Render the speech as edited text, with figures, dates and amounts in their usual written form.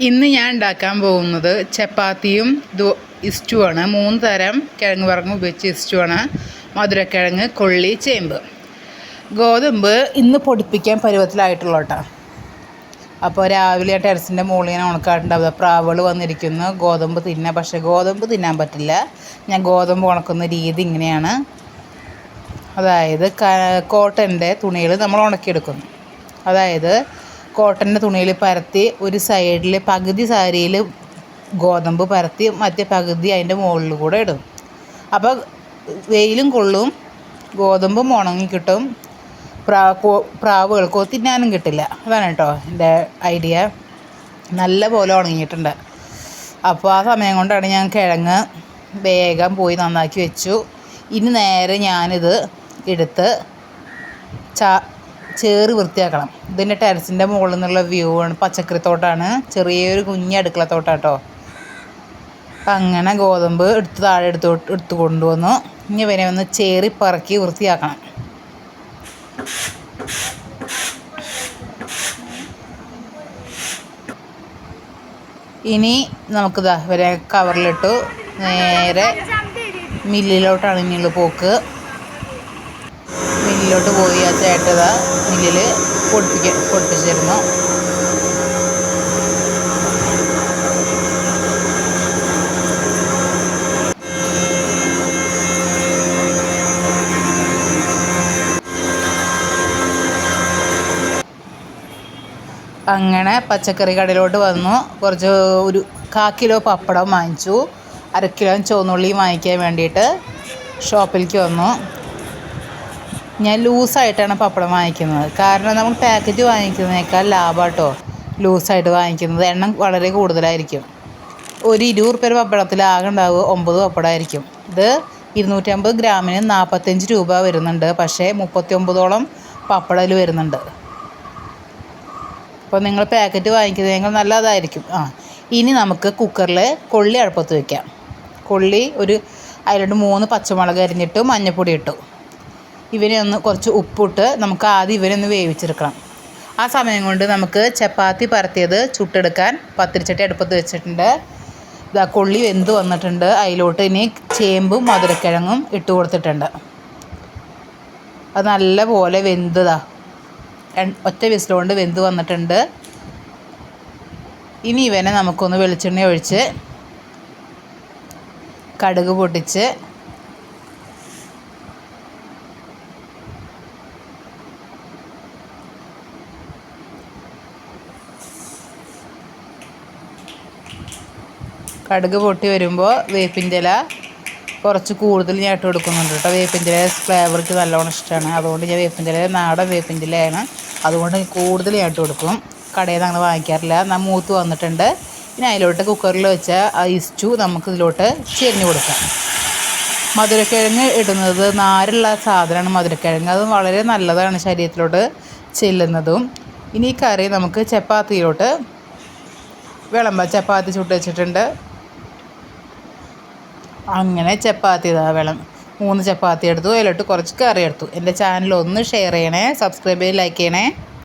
ഇന്ന് ഞാൻ ഉണ്ടാക്കാൻ പോകുന്നത് ചപ്പാത്തിയും ഇസ്റ്റു ആണ്. 3 തരം കിഴങ്ങ് വർഗ്ഗം ഉപയോഗിച്ച് ഇസ്റ്റു ആണ്. മധുരക്കിഴങ്ങ്, കൊള്ളി, ചേമ്പ്. ഗോതമ്പ് ഇന്ന് പൊടിപ്പിക്കാൻ പരുവത്തിലായിട്ടുള്ള കേട്ടോ. അപ്പോൾ രാവിലെ ടെറസിൻ്റെ മുകളിൽ ഞാൻ ഉണക്കാട്ടുണ്ടാവുക. പ്രാവുകൾ വന്നിരിക്കുന്നു ഗോതമ്പ് തിന്നാൻ. പക്ഷേ ഗോതമ്പ് തിന്നാൻ പറ്റില്ല. ഞാൻ ഗോതമ്പ് ഉണക്കുന്ന രീതി ഇങ്ങനെയാണ്. അതായത് കോട്ടൻ്റെ തുണികൾ നമ്മൾ ഉണക്കിയെടുക്കുന്നു. അതായത് കോട്ടൻ്റെ തുണിയിൽ പരത്തി ഒരു സൈഡിൽ പകുതി സാരിയിൽ ഗോതമ്പ് പരത്തി മറ്റേ പകുതി അതിൻ്റെ മുകളിൽ കൂടെ ഇടും. അപ്പോൾ വെയിലും കൊള്ളും, ഗോതമ്പും ഉണങ്ങി കിട്ടും, പ്രാവുകൾക്കോ തിന്നാനും കിട്ടില്ല. അതാണ് കേട്ടോ എൻ്റെ ഐഡിയ. നല്ല പോലെ ഉണങ്ങിയിട്ടുണ്ട്. അപ്പോൾ ആ സമയം കൊണ്ടാണ് ഞാൻ കിഴങ്ങ് വേഗം പോയി നന്നാക്കി വെച്ചു. ഇനി നേരെ ഞാനിത് എടുത്ത് ചേറ് വൃത്തിയാക്കണം. ഇതിൻ്റെ ടെറസിൻ്റെ മുകളിൽ നിന്നുള്ള വ്യൂ ആണ്. പച്ചക്കറിത്തോട്ടാണ്, ചെറിയൊരു കുഞ്ഞ് അടുക്കളത്തോട്ടാട്ടോ. അങ്ങനെ ഗോതമ്പ് താഴെ എടുത്ത് കൊണ്ടുവന്നു. ഇനി ഇവനെ ഒന്ന് ചേറി പറക്കി വൃത്തിയാക്കണം. ഇനി നമുക്കിതാ ഇവരെ കവറിലിട്ടു നേരെ മില്ലിലോട്ടാണ് ഇനിയുള്ള പോക്ക്. മില്ലിലോട്ട് പോയി ആ ചേട്ടത മില്ലിൽ പൊടിപ്പിച്ചിരുന്നു. അങ്ങനെ പച്ചക്കറി കടയിലോട്ട് വന്നു. ഒരു 1/4 കിലോ പപ്പടം വാങ്ങിച്ചു. 1/2 കിലോ ചുവന്നുള്ളിയും വാങ്ങിക്കാൻ വേണ്ടിയിട്ട് ഷോപ്പിലേക്ക് വന്നു. ഞാൻ ലൂസായിട്ടാണ് പപ്പടം വാങ്ങിക്കുന്നത്. കാരണം നമ്മൾ പാക്കറ്റ് വാങ്ങിക്കുന്നതിനേക്കാൾ ലാഭമാട്ടോ ലൂസായിട്ട് വാങ്ങിക്കുന്നത്. എണ്ണം വളരെ കൂടുതലായിരിക്കും. ഒരു 20 രൂപ പപ്പടത്തിൽ ആകെ ഉണ്ടാവുക 9 പപ്പടമായിരിക്കും. ഇത് 250 ഗ്രാമിന് 45 രൂപ വരുന്നുണ്ട്. പക്ഷേ 39ഓളം പപ്പടം വരുന്നുണ്ട്. അപ്പോൾ നിങ്ങൾ പാക്കറ്റ് വാങ്ങിക്കുന്നതിനേക്കാൾ നല്ലതായിരിക്കും. ഇനി നമുക്ക് കുക്കറിൽ കൊള്ളി അടുപ്പത്ത് വയ്ക്കാം. കൊള്ളി അതിലോട്ട് 3 പച്ചമുളക് അരിഞ്ഞിട്ട് മഞ്ഞൾപ്പൊടി ഇട്ടു. ഇവനെ ഒന്ന് കുറച്ച് ഉപ്പിട്ട് നമുക്ക് ആദ്യം ഇവനൊന്ന് വേവിച്ചെടുക്കണം. ആ സമയം കൊണ്ട് നമുക്ക് ചപ്പാത്തി പരത്തിയത് ചുട്ടെടുക്കാൻ പത്തിരിച്ചട്ടി അടുപ്പത്ത് വെച്ചിട്ടുണ്ട്. ഇതാ കൊള്ളി വെന്ത് വന്നിട്ടുണ്ട്. അതിലോട്ട് ഇനി ചേമ്പും മധുരക്കിഴങ്ങും ഇട്ട് കൊടുത്തിട്ടുണ്ട്. അത് നല്ല പോലെ വെന്തതാ, ഒറ്റ വിസിലുകൊണ്ട് വെന്ത് വന്നിട്ടുണ്ട്. ഇനി ഇവനെ നമുക്കൊന്ന് വെളിച്ചെണ്ണ ഒഴിച്ച് കടുക് പൊട്ടിച്ച് കടുക് പൊട്ടി വരുമ്പോൾ വേപ്പിൻ്റെ ഇല കുറച്ച് കൂടുതൽ ഞാൻ ഇട്ട് കൊടുക്കുന്നുണ്ട് കേട്ടോ. വേപ്പിൻ്റെ ഇല ഫ്ലേവർക്ക് നല്ലോണം ഇഷ്ടമാണ്. അതുകൊണ്ട് ഞാൻ വേപ്പിൻ്റെ ഇല നാടൻ വേപ്പിൻ്റെ ഇലയാണ്, അതുകൊണ്ട് കൂടുതൽ ഞാൻ ഇട്ട് കൊടുക്കും. കടയിൽ നിന്ന് അങ്ങനെ വാങ്ങിക്കാറില്ല. മൂത്ത് വന്നിട്ടുണ്ട്. ഇനി അതിലോട്ട് കുക്കറിൽ വെച്ച ആ ഇസ്റ്റു നമുക്ക് ഇതിലോട്ട് ചെരിഞ്ഞ് കൊടുക്കാം. മധുരക്കിഴങ്ങ് ഇടുന്നത് നാരുള്ള സാധനമാണ് മധുരക്കിഴങ്ങ്. അത് വളരെ നല്ലതാണ് ശരീരത്തിലോട്ട് ചെല്ലുന്നതും. ഇനി ഈ കറി നമുക്ക് ചപ്പാത്തിയിലോട്ട് വിളമ്പാം. ചപ്പാത്തി ചുട്ട് വെച്ചിട്ടുണ്ട്. അങ്ങനെ ചപ്പാത്തി 3 ചപ്പാത്തി എടുത്തു. അതിലോട്ട് കുറച്ച് കറി എടുത്തു. എൻ്റെ ചാനൽ ഒന്ന് ഷെയർ ചെയ്യണേ, സബ്സ്ക്രൈബ് ചെയ്ത് ലൈക്ക് ചെയ്യണേ.